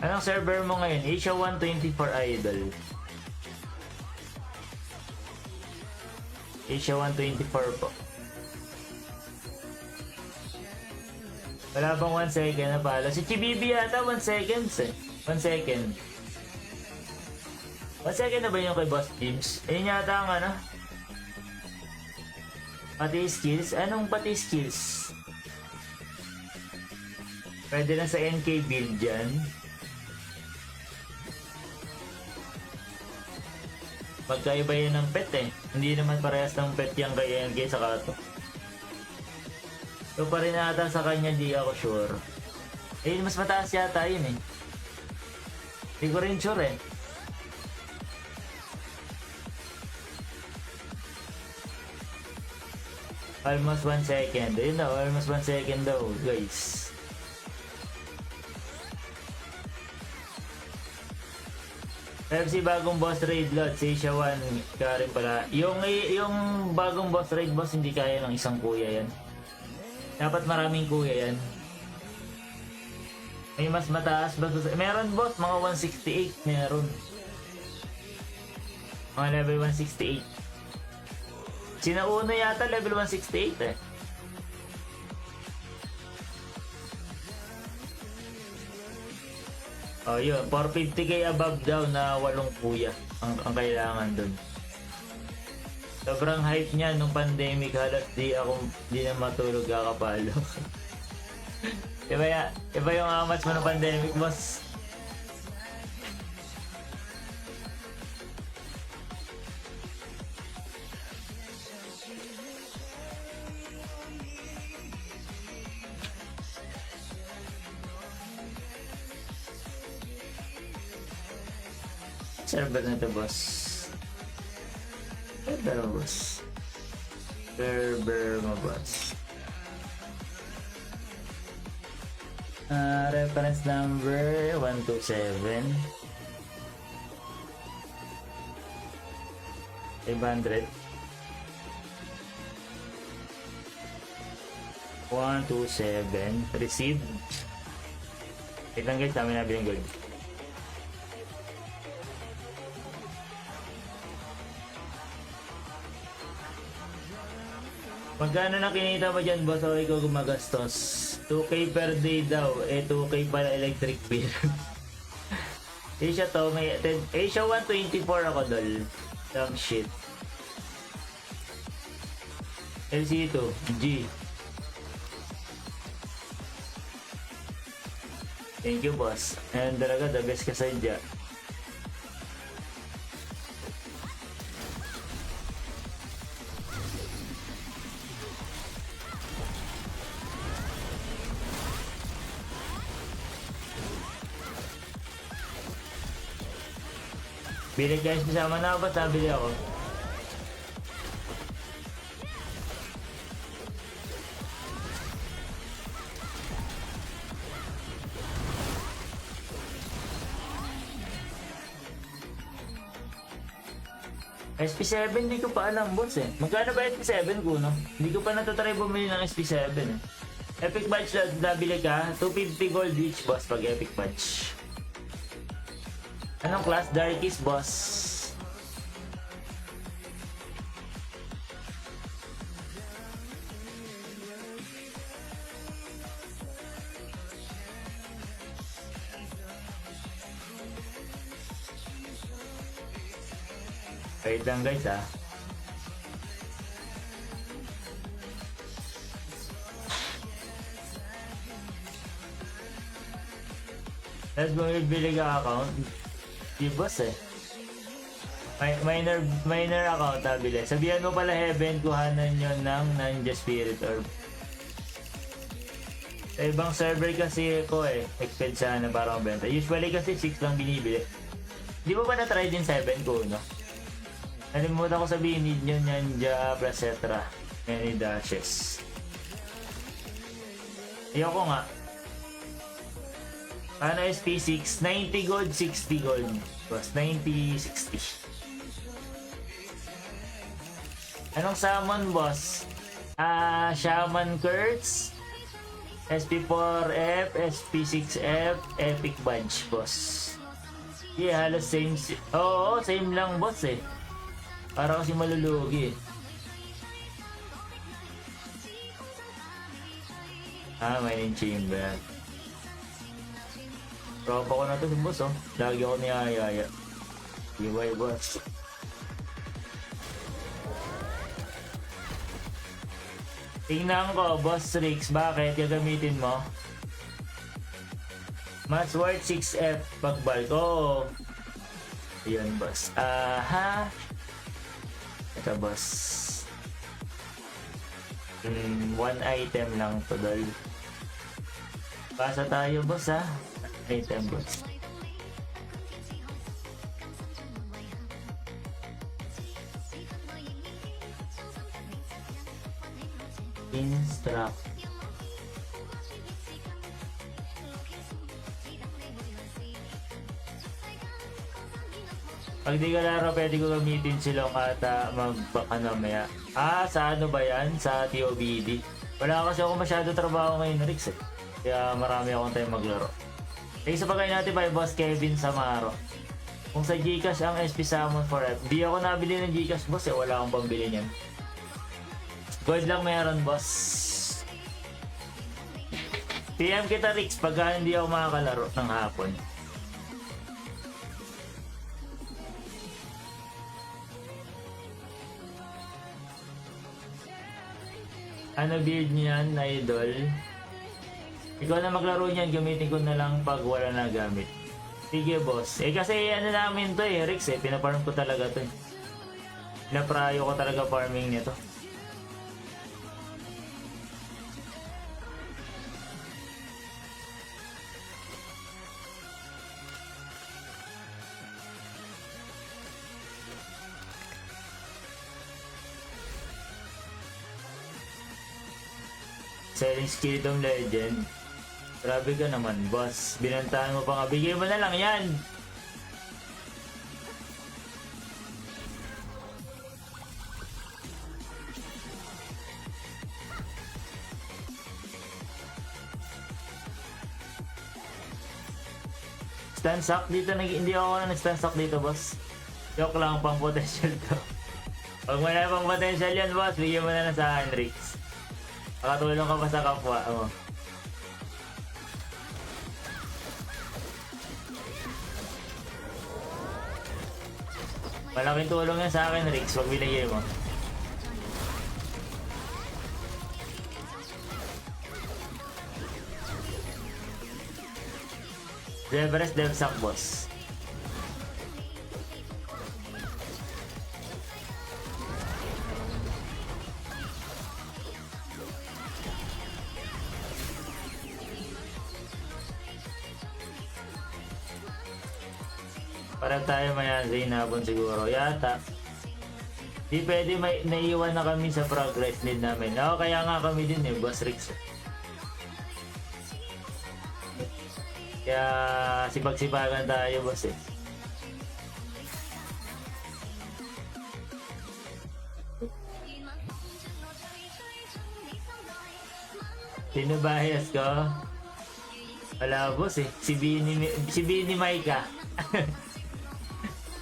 Anong server mo ngayon? Asia 124 Idol. Asia 124 po. Wala bang 1 second na pala? Si Chibibi yata 1 seconds eh. 1 second. 1 second na ba yung kay Boss James? Ayun yata ang ano? Pati skills? Anong pati skills? Pwede lang sa NK build dyan. Magkaiba yun ng pet eh. Hindi naman parehas ng pet yung kay NK sa Kato. So pa rin ata sa kanya, di ako sure. Eh, mas mataas yata yun eh. Hindi ko rin sure eh. Almost 1 second. Ayun daw, almost 1 second daw, guys. FC bagong boss raid lot, si Asia 1 ka rin pala. Yung bagong boss raid boss, hindi kaya ng isang kuya yan. Dapat maraming kuya yan. May mas mataas ba? Meron boss, mga 168 meron. Mga level 168. Sinauna yata level 168 eh. Oh yun, 450k above daw na 8 kuya ang kailangan dun. Sobrang hype niya nung pandemic, halos di na matulog kakapalo. Iba yung amas mo nung pandemic, boss. Server na to, boss. Server mo, boss. Server mo, boss. Reference number 127. 500. 127. Receive. Wait lang guys, dami nabili ng gold. Magkano na kinita mo dyan, boss? O ikaw gumagastos? 2k per day daw. 2k pala electric bill. Asia to, may Asia 124 ako, dol. Dumb shit. LC2, G. Thank you, boss. And talaga, the best ka sa dyan. Bili guys, kasama na ba? Nabili ako. SP7 hindi ko pa alam, boss eh. Magkano ba SP7 ko, no? Hindi ko pa natatry bumili ng SP7 eh. Epic Badge nabili ka, 250 gold each, boss, pag Epic Badge. Anong class? Darkies, boss. Wait lang guys ah. Let's go, bili ka account. Di boss eh. Minor account nabili. Sabihan mo pala Heaven, kuhanan nyo ng Ninja Spirit Orb. Sa ibang server kasi ko eh, expect sana para mabenta. Usually kasi 6 lang binibili. Di ba na-try din 7 ko, no? Nalimutan ko sabihin, need nyo Ninja, etc. Many dashes. Ayoko nga. Paano SP6? 90 gold, 60 gold. Boss, 90, 60. Anong summon, boss? Shaman Kurtz. SP4F, SP6F, Epic Badge, boss. Yeah, halos same. Oo, same lang, boss eh. Para kasi malulugi. Mining chamber. Tropa ko na to, boss, oh. Lagi ako niyayaya. Iway, boss. Tingnan ko, Boss Rix, bakit gagamitin mo? Mas worth 6F pag bulk. Oo. Ayan, boss. Ito, boss. One item lang to, dol. Pasa tayo, boss, ha? Item, boss. Instruct. Pag di ka laro, pwede ko gamitin silong at magpakanamaya. Sa ano ba yan? Sa TOBD. Wala kasi ako masyado trabaho ngayon, Rix, eh. Kaya marami akong time maglaro. Sa pagkain natin by Boss Kevin Samaro. Kung sa Gcash ang SP Salmon forever. Di ako nabili ng Gcash, boss, eh. Wala akong pambili niyan. Gold lang meron, boss. PM kita, Rix, pagka hindi ako makakalaro ng hapon. Ano build niyan, idol? Ikaw na maglaro niyan, gamitin ko na lang pag wala na gamit. Sige, boss. Kasi ano namin to eh, Rix, eh. Pinaparm ko talaga to eh. Pinaprayo ko talaga farming nito. Selling Skidom Legend. Grabe ka naman, boss. Binantahan mo pa nga. Bigay mo na lang yan. Stand stock dito. Hindi ako nag-stand stock dito, boss. Joke lang, pang potential to. Pag wala pang potential yan, boss, bigyan mo na lang sa akin, Rix. Makatulong ka pa sa kapwa mo. Malaking tulong yan sa akin, Rix, pag binigay mo. Everest Devsack, boss. Parang tayo mayansin nabon siguro. Yata. Di pwede, naiiwan na kami sa progress need namin. Kaya nga kami din eh, Boss Rix. Kaya sipag-sipagan tayo, boss eh. Sino bias ko? Wala, boss eh. Si Bini Maika.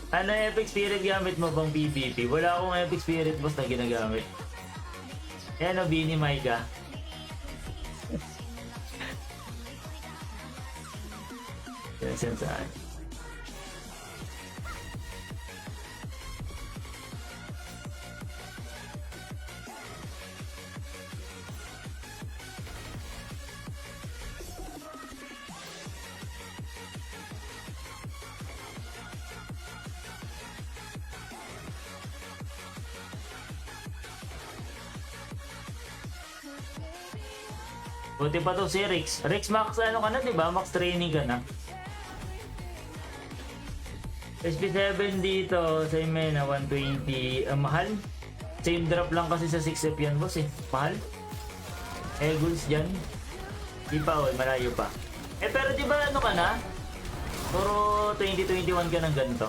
Ano Epic Spirit gamit mo pang PvP? Wala akong Epic Spirit, boss, na ginagamit. Yan o, Bini Maika. Yan saan. Buti pa to si Rix. Rix, max ano ka na, diba? Max training ka na. SP7 dito sa Imena 120. Mahal. Same drop lang kasi sa 6F yan, boss eh. Mahal. Eagles dyan. Di pa, malayo pa. Pero di ba ano ka na? Puro 2021 ka ng ganito.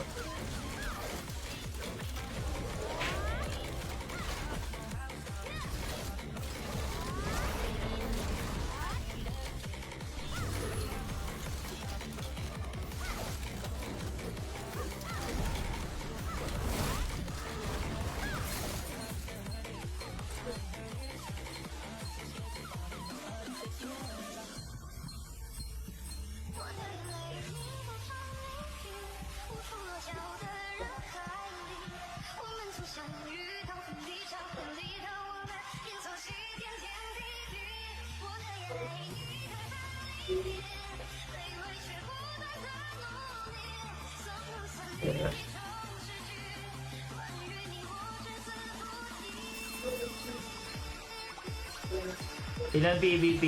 Ilan PvP,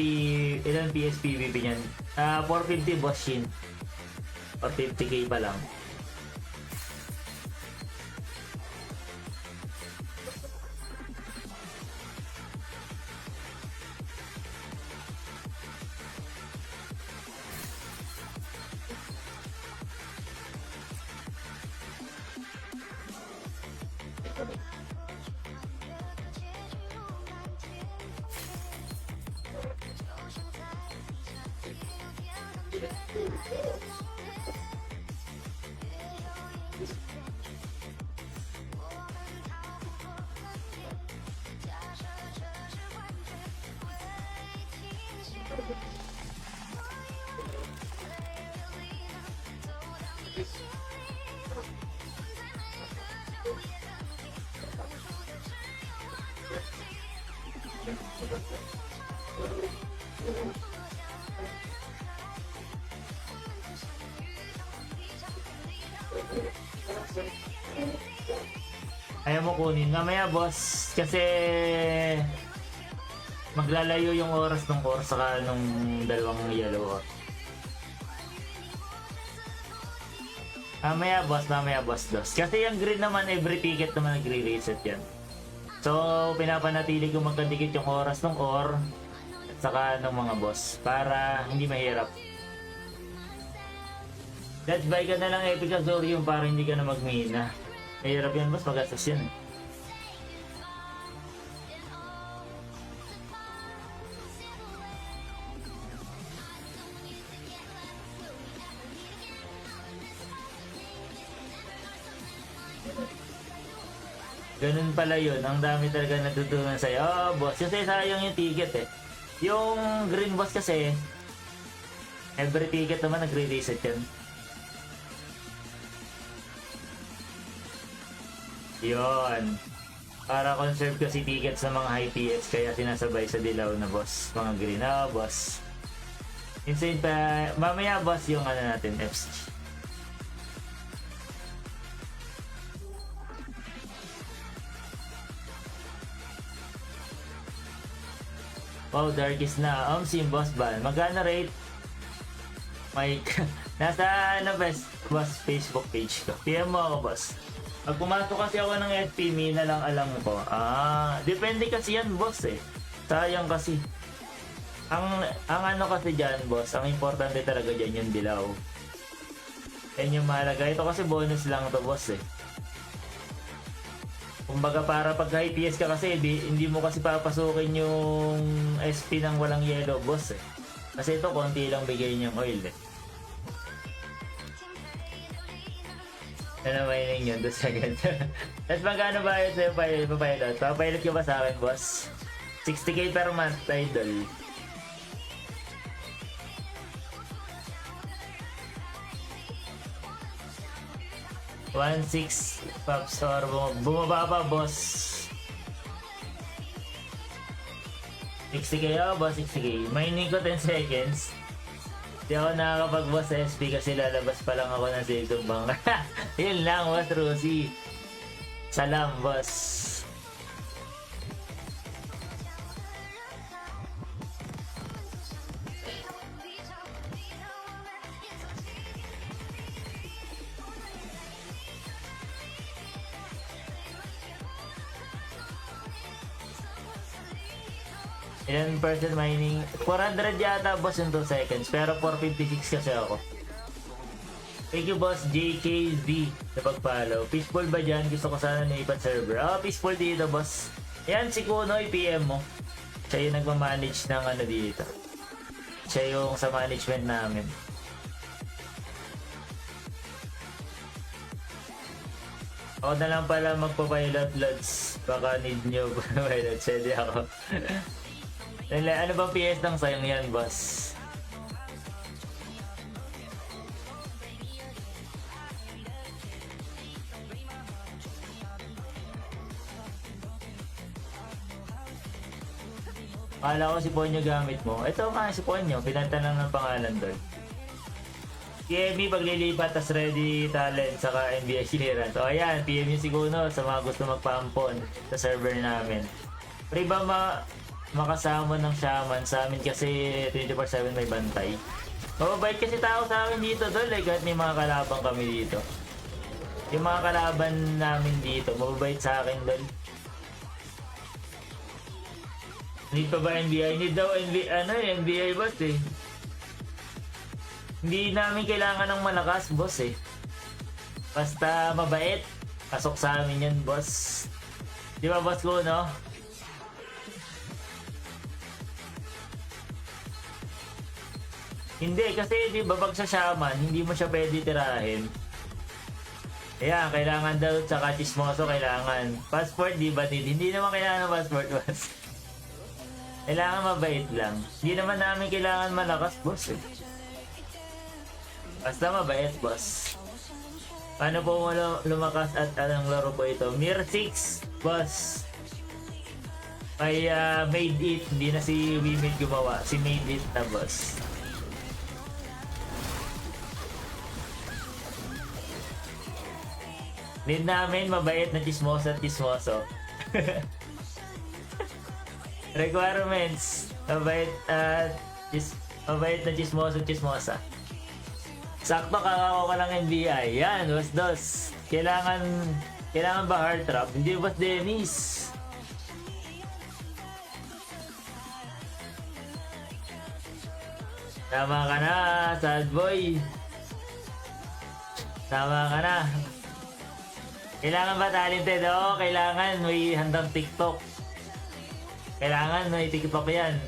ilan PS PvP niyan? 450 boss Shin. Or 50k pa lang. Ayaw mo kunin. Mamaya boss, kasi maglalayo yung oras ng core saka nung dalawang yellow. Mamaya boss dos. Kasi yung green naman, every ticket naman nagre-reset yan. So, pinapanatili ko magkadikit yung oras ng ore at saka ng mga boss para hindi mahirap. Let's buy ka na lang Epic Azorium para hindi ka na magmina. Mahirap yan boss, magastos yan. Ganun pala yun. Ang dami talaga natutunan sa'yo. Oh, boss. Kasi sayang yung ticket eh. Yung green boss kasi, every ticket naman nagre-reset yan. Yun. Para conserve kasi tickets ng mga high PS, kaya sinasabay sa dilaw na boss. Mga green. Oh, boss. Insane pa. Mamaya boss yung ano natin, FC. Wow, darkest na. Sim boss ban. Magkano rate? Mike. Nasa ano boss Facebook page ko. PM mo ako boss. Pag pumasok kasi ako ng FP, na lang alam ko. Depende kasi yan boss eh. Sayang kasi. Ang ano kasi dyan boss, ang importante talaga dyan yung dilaw. Yan yung mahalaga. Ito kasi bonus lang to boss eh. Kumbaga para pag high PS ka kasi, hindi mo kasi papasukin yung SP ng walang yellow boss eh. Kasi ito konti lang bigay niyang oil eh. Ano mining yun? 2 seconds. Tapos magkano ba yun sa'yo pilot? Papilot ka ba sa akin boss? 60k per month, idol. $1.6 Pops or bumaba pa boss. 60k boss, 60k. Mining ko 10 seconds. Di ako nakakapag-boss sa SP kasi lalabas pa lang ako ng Zigong Bang. Yun lang boss Rosie. Salam boss. Ilan percent mining? 400 yata boss in 2 seconds. Pero 456 kasi ako. Thank you boss JKZ sa pag-follow. Peaceful ba dyan? Gusto ko sana naipat server. Peaceful dito boss. Yan si Kunoy, PM mo. Siya yung nagmamanage ng ano dito. Siya yung sa management namin. Ako na lang pala magpapilot loads. Baka need nyo pilot. Pwede ako. Ano bang PS ng sayang yan, boss? Akala ko si Ponyo gamit mo. Ito nga si Ponyo. Pinanta lang ng pangalan doon. PME paglilipat, tas ready talent, saka NBA clearance. O ayan, PME si Kuno sa mga gusto magpaampon sa server namin. Free ba makasama ng shaman. Sa amin kasi 24/7 may bantay. Mababait kasi tao sa amin dito dol eh, kahit may mga kalaban kami dito. Yung mga kalaban namin dito, mababait sa akin dol. Need pa ba NBI? Need daw NBI boss eh. Hindi namin kailangan ng malakas boss eh. Basta mabait. Pasok sa amin yan boss. Di ba boss ko no? Hindi kasi di ba pag sa shaman, hindi mo siya pwede tirahin. Kaya kailangan daw tsaka chismoso kailangan. Passport di ba need? Hindi naman kailangan ng passport boss. Kailangan mabait lang. Hindi naman namin kailangan malakas, boss eh. Basta mabait, boss. Paano po mo lumakas at anong laro po ito? Mir 6, boss. May Made It. Hindi na si Wimid gumawa. Si Made It na, boss. Need namin mabait na chismoso at chismoso. Requirements. Mabait na chismosa. Sakto kakako ka lang NBI. Yan, was dos. Kailangan ba hard trap? Hindi ba Dennis? Tama ka na, sad boy. Tama ka na. Kailangan ba talented? Oo, kailangan may handang TikTok. Kailangan may TikTok yan.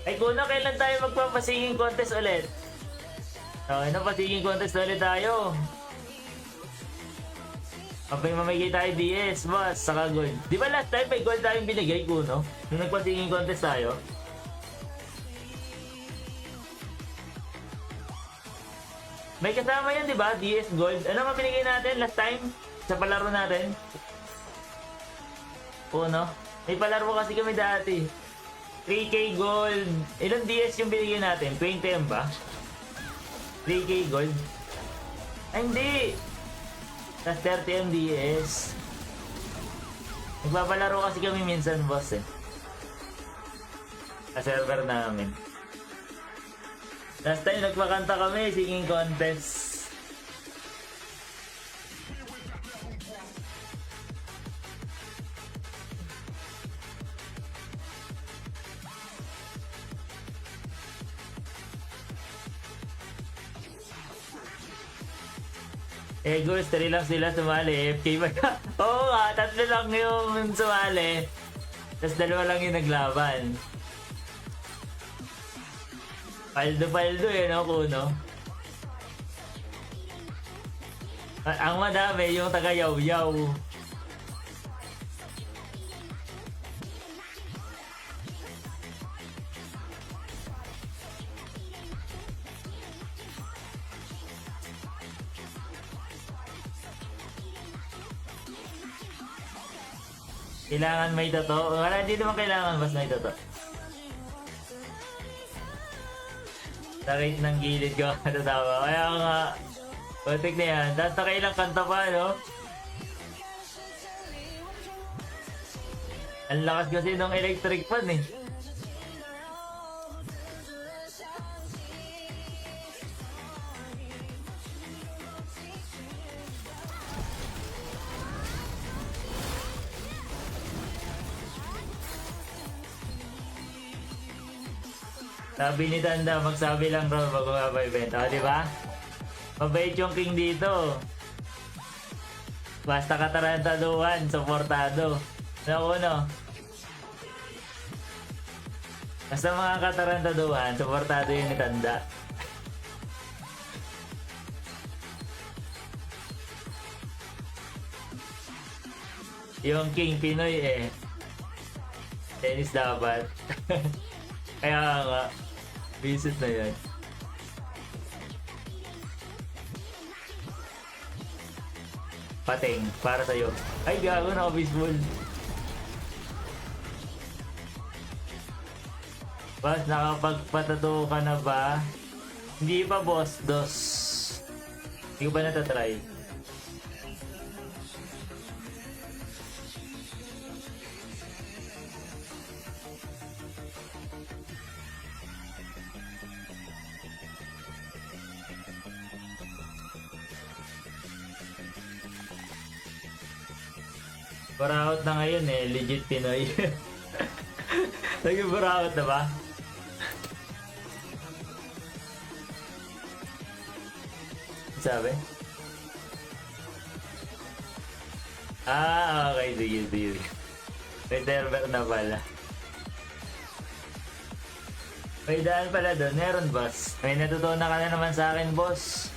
Ay Kuno, kailan tayo magpapasinging contest ulit? Okay na, pasinging contest ulit tayo. Kapag mamigay tayo DS, boss, saka gold. Di ba last time may gold tayong binigay, Kuno? Nung nagpasinging contest tayo? May kasama yan, di ba? DS gold. Ano nga binigay natin last time? Sa palaro natin? Kuno? May palaro kasi kami dati. 3K gold. Ilang DS yung binigyan natin? 20M ba? 3K gold? Ay hindi! Tapos 30M DS. Nagpapalaro kasi kami minsan boss eh. Sa server namin. Last time nagpakanta kami, singing contest. Ghost, 3 lang sila sumali. FK ba na? Oo nga, 3 lang yung sumali. Tapos 2 lang yung naglaban. Paldo eh, no, Kuno? Ang madami yung taga-yaw-yaw. Kailangan may toto. Wala, hindi naman kailangan mas may toto. Sakit ng gilid ko. Natatawa. Kaya nga, patik na yan. Tapos nakailang kanta pa, no? Ang lakas kasi ng electric fan, eh. Sabi ni Tanda, magsabi lang raw bago mapa-event. O, di ba? Mabait yung king dito. Basta katarantaduhan, supportado. Naku, no? Basta mga katarantaduhan, supportado yun ni Tanda. Yung king Pinoy eh. Tennis dapat. Kaya nga. Visit na yan. Pating, para sa'yo. Ay, gago na baseball. Boss, nakapagpatato ka na ba? Hindi pa, boss. Dos. Hindi ko ba natatry? Buraot na ngayon eh, legit Pinoy. Naging buraot na ba? Sabi? Okay, sige. May server na pala. May daan pala doon, meron boss. May natutunan ka na naman sa akin, boss.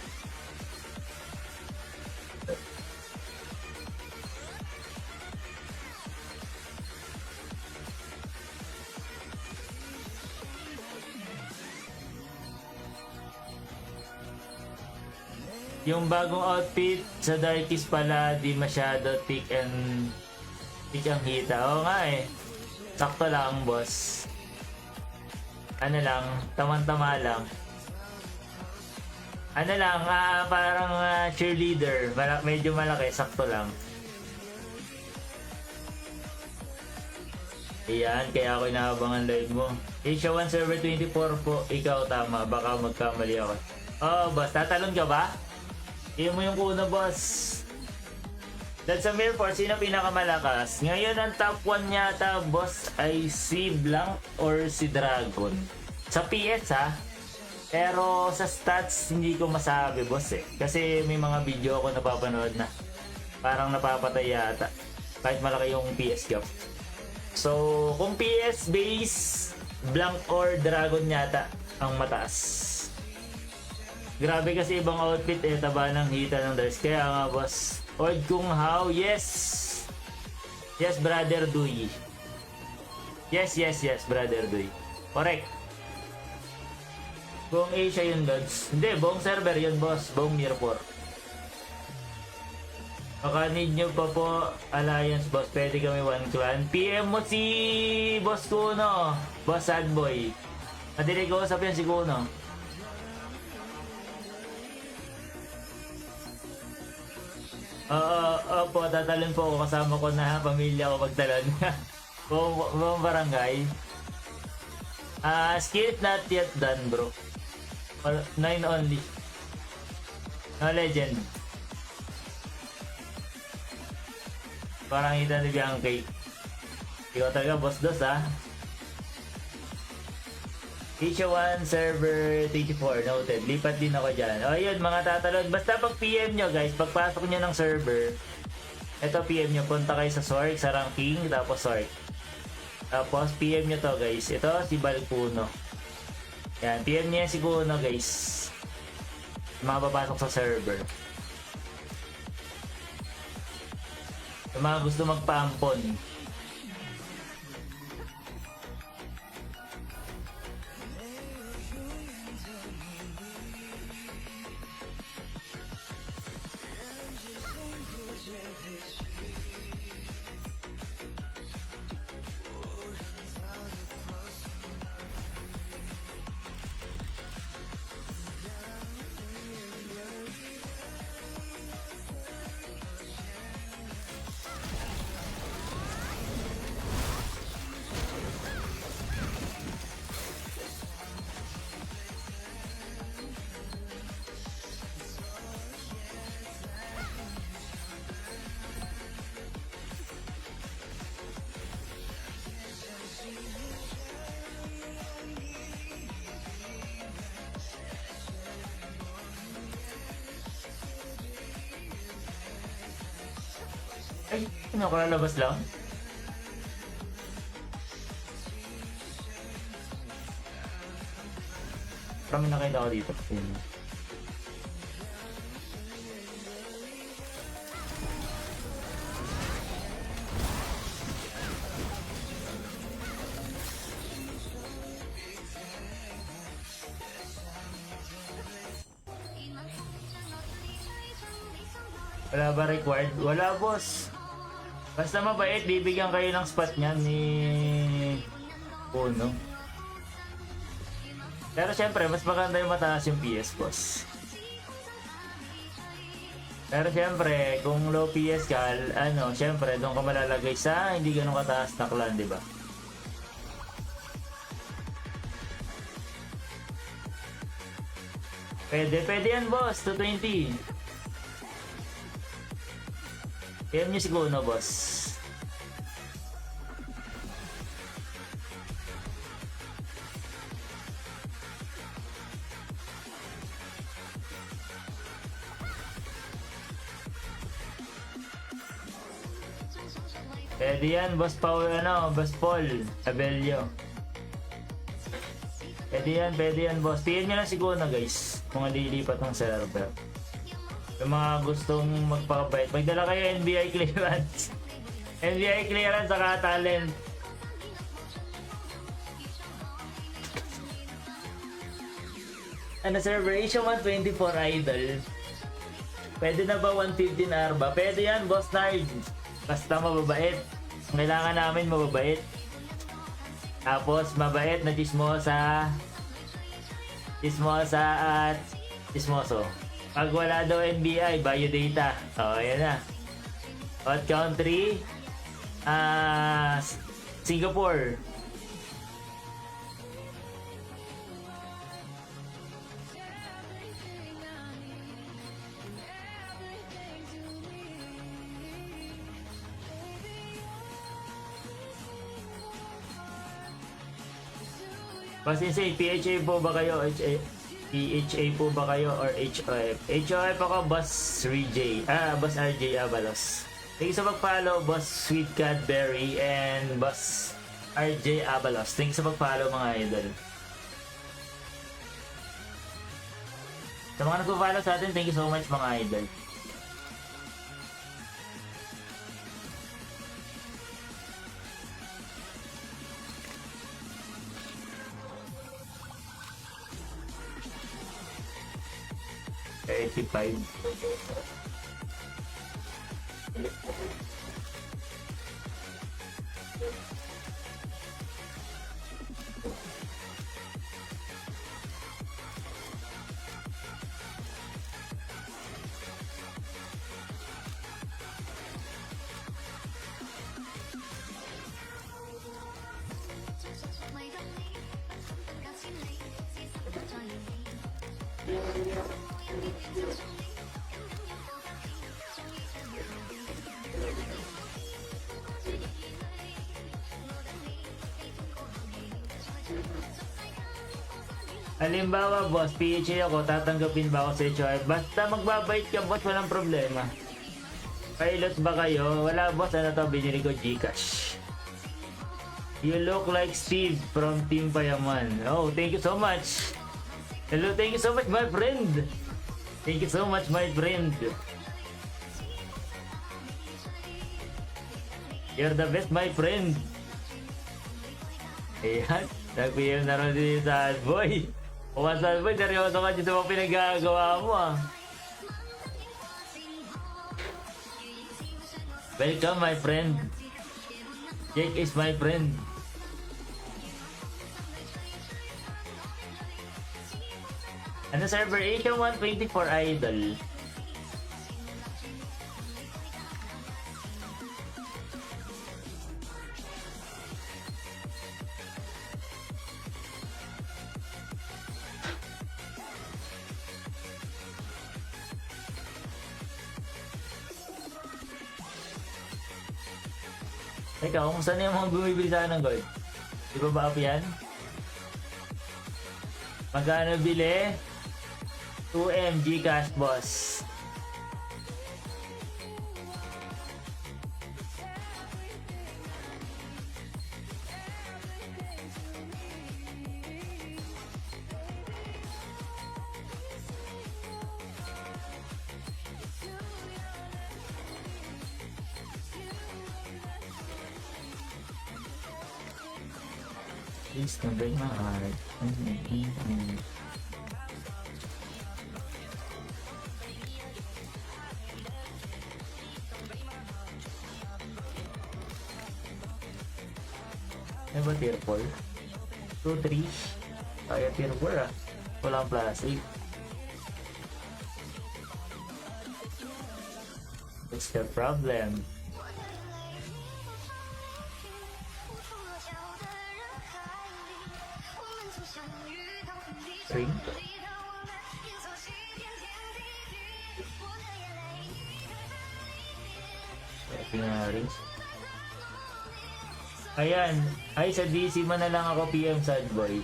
Yung bagong outfit sa Darkies pala, di masyado thick ang hita. Oo nga eh. Sakto lang, boss. Ano lang, tamang-tama lang. Ano lang, parang cheerleader. Medyo malaki, sakto lang. Ayan, kaya ako inaabangan live mo. Asia 1 Server 24 po. Ikaw tama, baka magkamali ako. Oh, boss, tatalon ka ba? Iyon mo yung kuno, boss. Dahil sa Mirror, sino pinakamalakas? Ngayon, ang top 1 yata, boss, ay si Blanc or si Dragon. Sa PS, ha? Pero sa stats, hindi ko masabi, boss, eh. Kasi may mga video ako napapanood na parang napapatay yata. Kahit malaki yung PS gap. So, kung PS base, Blanc or Dragon yata ang mataas. Grabe kasi ibang outfit eh, taba ng hita ng dress. Kaya nga, boss. Old Kung Hao, yes! Yes, brother Duy. Yes, brother Duy. Correct. Buong Asia yun, Lods. Hindi, buong server yun, boss. Buong Mirror. Baka need nyo pa po alliance, boss. Pwede kami one clan. PM mo si Boss Kuno. Boss Sadboy. Madilig ko usap yan si Kuno. Opo, tatalon po ako, kasama ko na pamilya ko pagtalon. Buong barangay. Skill not yet done, bro. 9 only. No legend. Parang hita ni Bianca. Ikaw talaga, boss dos, ha? Asia 1 Server 34, noted. Lipat din ako dyan. O yun, mga tatalon. Basta pag PM nyo, guys, pagpasok nyo ng server, ito PM nyo, punta kayo sa Sork, sa ranking, tapos Sork. Tapos PM nyo to, guys. Ito, si Balkuno. Yan, PM nyo yan si Kuno, guys. Mga papasok sa server. Yung mga gusto magpaampon. Ay, ano, kalalabas lang? Parang may nakita ko dito. Wala ba required? Wala, boss. Basta mabait, bibigyan kayo ng spot niyan ni Puno. Pero syempre, mas maganda yung mataas yung PS, boss. Pero syempre, kung low PS ka, syempre, doon ka malalagay sa hindi ganun kataas na clan, di ba? Pwede yan, boss. 220. PM nyo si Kuno, boss. Pwede yan, Boss Paul, Boss Paul Abelio. Pwede yan, boss. PM nyo lang si Guna, guys. Kung lilipat ng server. Yung mga gustong magpapabait, magdala kayo NBI clearance. NBI clearance saka talent. Server Asia 124 idol. Pwede na ba 115 arba? Pwede yan, boss Nard. Basta mababait. Kailangan namin mababait. Tapos mabait na chismosa at chismoso. Pag wala daw NBI, biodata. Ayan na. What country? Singapore. Pasensya, PHA po ba kayo? PHA po ba kayo or HOF? HOF ako, Boss RJ. Boss RJ Avalos. Thank you sa pag-follow, Boss Sweet Cadbury and Boss RJ Avalos. Thank you sa pag-follow, mga idol. Sa mga nag-follow sa atin, thank you so much, mga idol. $85. Halimbawa, boss, PHA ako, tatanggapin ba ako sa HOF? Basta magbabait ka, boss, walang problema. Pilot ba kayo? Wala, boss, ano to, binili ko Gcash. You look like Steve from Team Payaman. Oh, thank you so much. Hello, thank you so much, my friend. Thank you so much, my friend. You're the best, my friend. Ayan, nag-PM na rin din sa Adboy. Umas Adboy, seryoso ka dyan sa mga pinagagawa mo, Welcome, my friend. Jake is my friend. Server Asia 124 idol. Ikaw, kung saan yung mga bumibili sa ng gold? Di ba up yan? Magkano bili? 2M Gcash, boss. Please don't break my heart. Ano ba tier 4? 2, 3? Kaya tier 4 Walang plastic. What's the problem? Ring? Rings. Ayan. Ay, sa DC man na lang ako PM sad boy.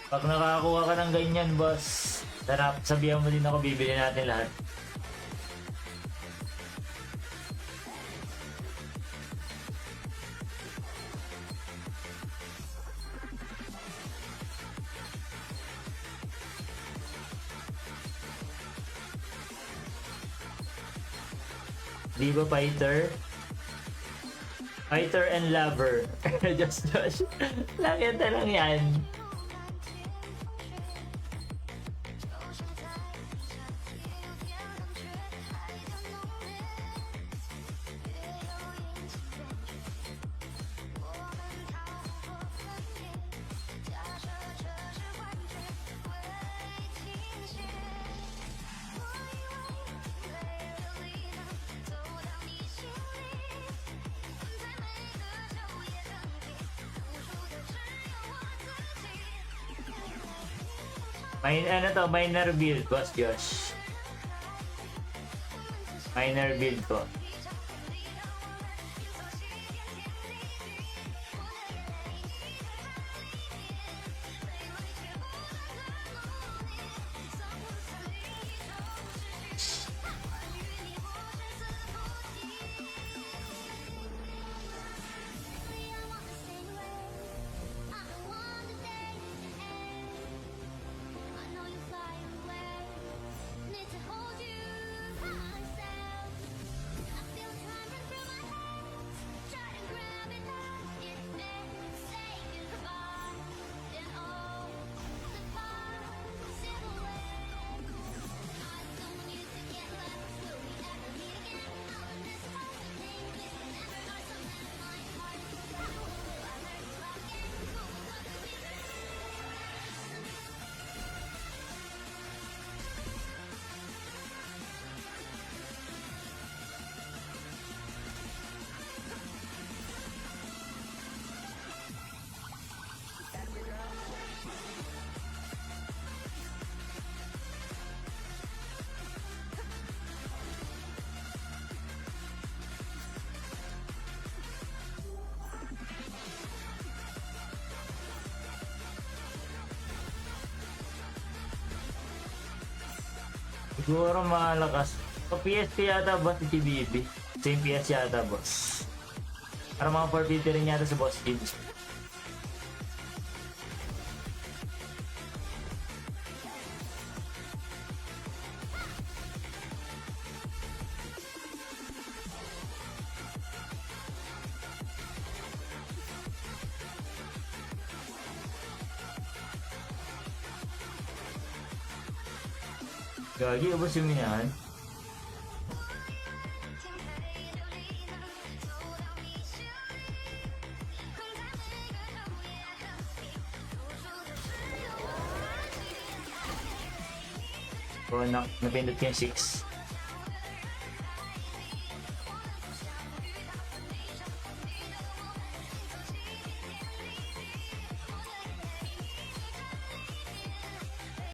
Pag nakakuha ka ng ganyan, boss, sarap, sabihan mo din ako, bibili natin lahat. Diva Fighter. Fighter and Lover. Just Josh. Nakita lang yan. Minor build, Boss Josh. Minor build ko. Siguro malakas. So, PSP yata ba si TBB? Same PS yata, boss. Para mga 450 rin yata sa Boss Kids. Gagi, ubos yung yan. Oh, napindot yung 6.